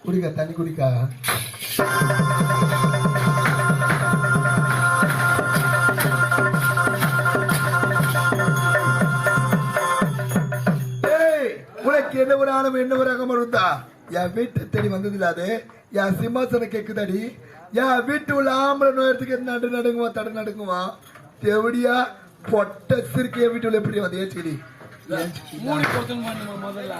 குடிக்கா தண்ணி குடிக்கா. உனக்கு என்ன ஒரு ஆணவம் என்ன ஒரு அகமம் இருந்தா என் வீட்டை தேடி வந்தது இல்லாது என் சிம்மாசனம் கேக்குதாடி. என் வீட்டு உள்ள ஆம்பளை நோயத்துக்கு நடு நடுங்குவா தடு நடுங்குவா தேவடியா பொட்ட சிறுக்கு என் வீட்டு உள்ள எப்படி வந்து ஏச்சிடி மூடி கொடுத்து முதல்ல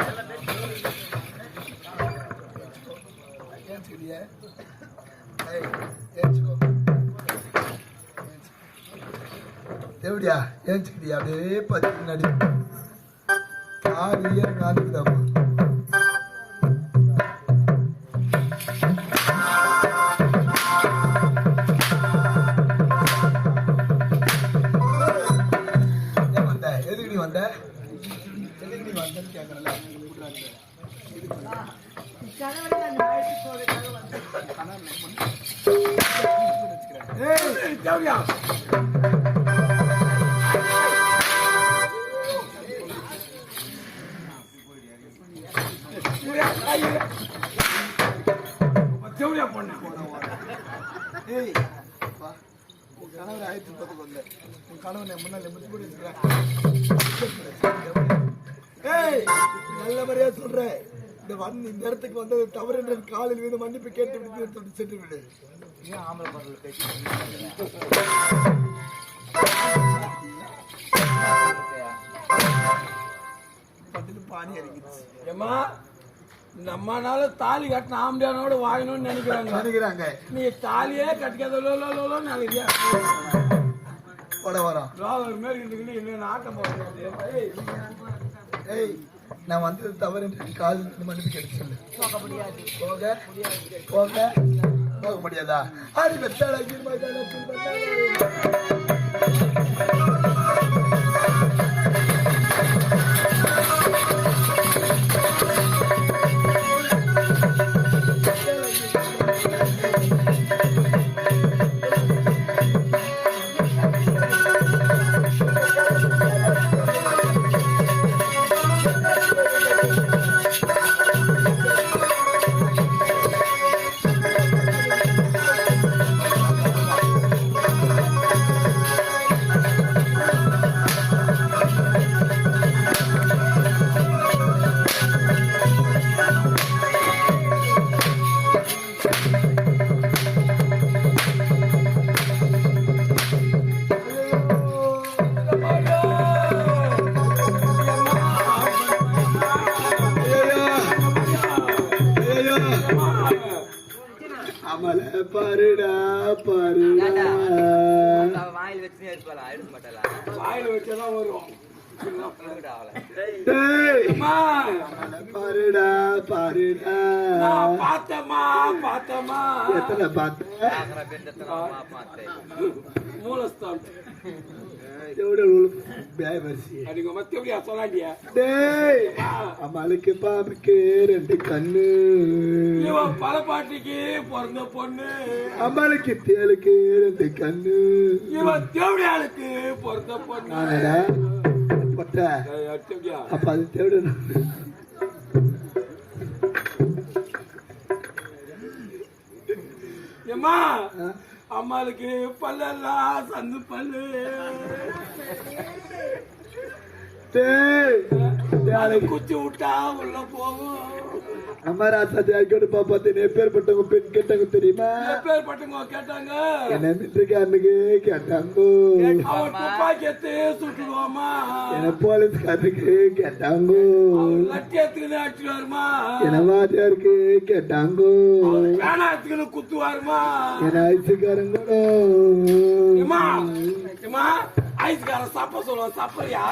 தேவடியா ஏச்சிடியா அப்படியே பத்தி நடி நாளைக்குதாமா கணவர் 1010 உன் கணவன் முன்னாள் நல்ல மாதிரியா சொல்றேன். இந்த இடத்துக்கு வந்தது தவறு என்று காலில் வீடு மன்னிப்பு கேட்டு விட்டு சென்று விடு. பானி அறிவிச்சு நம்மனால தாலி கட்டின ஆம்படியானோட வாங்கணும்னு நினைக்கிறாங்க. நீ தாலியே கட்டிக்காத நினைக்கிறியா? ஆட்டம் நான் வந்தது தவறு என்று காலில் மன்னிப்பு கேட்டு சொல்லு. போக முடியாதா? பாருடா பாருடா வாயில் வச்சு இருப்பாளா எடுக்க மாட்டாளா? வாயில் வச்சதான் வரும். பாருடா பாருடா பார்த்தமா எத்தனை பார்த்தேன் மூலஸ்தான் அம்மாளுக்கு பாப்புக்கு 2 கண்ணு பல பாட்டிக்கு பிறந்த பொண்ணு அம்மாளுக்கு தேளுக்கு 2 கண்ணு இவன் தேவடியாளுக்கு பிறந்த பொண்ணு பொட்ட அப்ப அது தேவட ஏமா அம்மாளுக்கு பல்லெல்லாம் சந்து பல்லு குச்சி விட்டா உள்ள போகும். அம்மா ராசாத்தி ஆகியோடு பாப்பாத்தேன் எப்பேற்பட்டவங்க பெண் கேட்டாங்க தெரியுமா? எப்பேற்பட்டவங்க கேட்டாங்க என்ன மிலிட்டரிக்காரனுக்கு கேட்டாங்கோ துப்பாக்கி எடுத்து சுட்டுடுவோமா? என்ன போலீஸ்காரனுக்கு கேட்டாங்கோ லட்டி எடுத்துக்கிட்டு அடிச்சுடுவாருமா? என்ன வாத்தியாருக்கு கேட்டாங்கோ வேணா எடுத்துக்கிட்டு குத்துவாருமா? என்ன ஐசுக்காரங்களோ ஐஸ்காரன் சாப்ப சொல்லுவான். சாப்பறியா?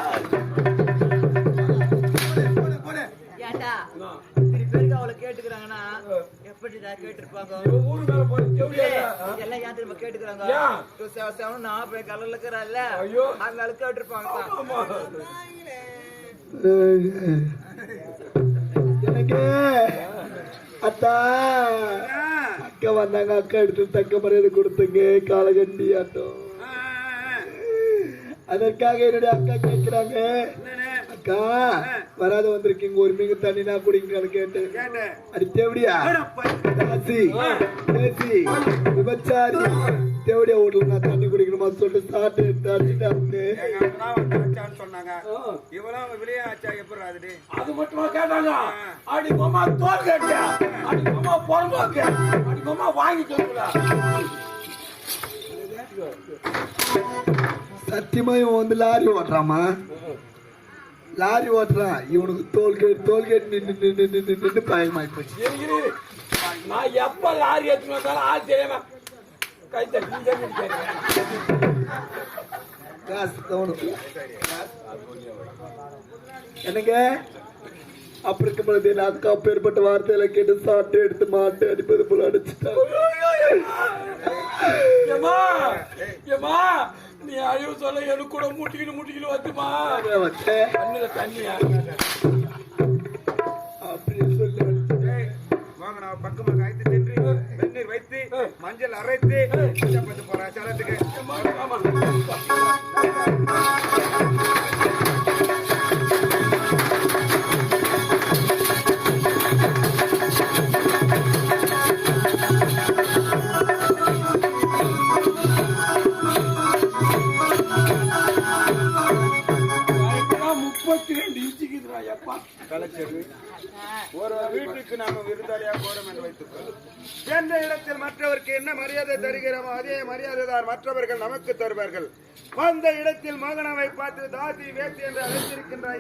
அவளை கேட்டுக்கிறாங்கன்னா எப்படி கேட்டிருப்பாங்க? எல்லாம் ஏன் திரும்ப கேட்டுக்கிறாங்க? கலர்ல இருக்கிறாள் அதனால கேட்டிருப்பாங்க. எனக்கு அத்தா அக்கா வந்தாங்க. அக்கா எடுத்து தக்க மரியாதை கொடுத்துங்க காலகண்டி ஆட்டம். அதற்காக என்னுடைய அக்கா கேட்கிறாங்க அக்கா வராத வந்திருக்கீங்க ஒரு மீங்க தண்ணி நான் குடிங்கன்னு கேட்டு கேட்டேன். அடி தேவடியா ராசி பேசி விபச்சாரி தேவடியா வீட்டுல நான் தண்ணி குடிக்கணுமா சொல்லிட்டு சாப்பிட்டு எடுத்து அடிச்சுட்டு எங்க அண்ணா வந்து வச்சான்னு சொன்னாங்க. இவெல்லாம் வெளியே ஆச்சா எப்படி ஆகுது? அது மட்டுமா கேட்டாங்க அடி மாமா தோல் கேட்டியா அடி மாமா பொறம்போக்கு அடி மாமா வாங்கி சொல்லுடா சத்தியமா இவன் வந்து லாரி ஓட்டுறாமா லாரி ஓட்டுறான் இவனுக்கு டோல்கேட் நின்று பயமாயி போச்சு இரு, இரு. நான் எப்ப லாரி எடுத்துன்னு வந்தாலும் ஆள் தெரியாம கை தட்டி காசு தவணுக்கு என்னங்க அப்படி இருக்கும் பொழுது என் அக்கா பேர்பட்ட வார்த்தையில கேட்டு சாட்டை எடுத்து மாட்டு அடிப்பது போல அடிச்சுட்டாங்க ஏமா ஏமா நீ அழிவு சொல்ல எனக்கு கூட முட்டிக்கிட்டு வந்துமா வச்சேன் கண்ணுல தண்ணியா அப்படின்னு சொல்லி ஏய், வாங்க நான் பக்கமா காய்த்து தின்று வெந்நீர் வைத்து மஞ்சள் அரைத்து பத்து போறேன் சலத்துக்கு. ஏம்மா, ஆமா. கரெக்டா 32 இன்ச்சுக்குதுடா, எப்பா. கலைச்செல்வி, ஒரு வீட்டுக்கு நாம விருந்தாளியா போறோம் என்று வைத்துக்கொள்ளும். எந்த இடத்தில் மற்றவருக்கு என்ன மரியாதை தருகிறோமோ அதே மரியாதை தான் மற்றவர்கள் நமக்கு தருவார்கள். அந்த இடத்தில் மகனாவை பார்த்து தாசி வேசி என்று அழைத்திருக்கின்றாய்.